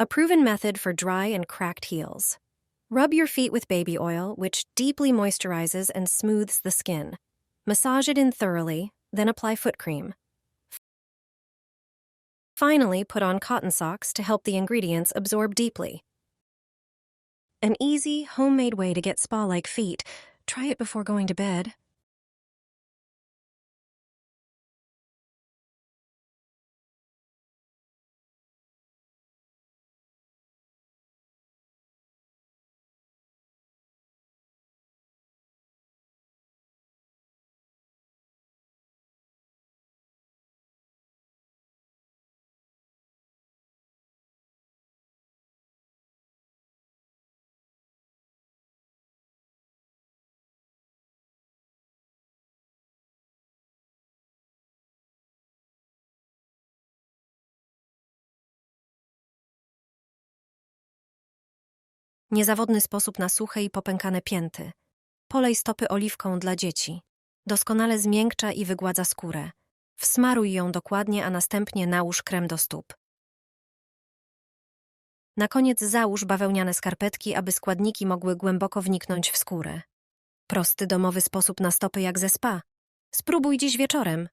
A proven method for dry and cracked heels. Rub your feet with baby oil, which deeply moisturizes and smooths the skin. Massage it in thoroughly, then apply foot cream. Finally, put on cotton socks to help the ingredients absorb deeply. An easy, homemade way to get spa-like feet. Try it before going to bed. Niezawodny sposób na suche i popękane pięty. Polej stopy oliwką dla dzieci. Doskonale zmiękcza i wygładza skórę. Wsmaruj ją dokładnie, a następnie nałóż krem do stóp. Na koniec załóż bawełniane skarpetki, aby składniki mogły głęboko wniknąć w skórę. Prosty domowy sposób na stopy jak ze spa. Spróbuj dziś wieczorem.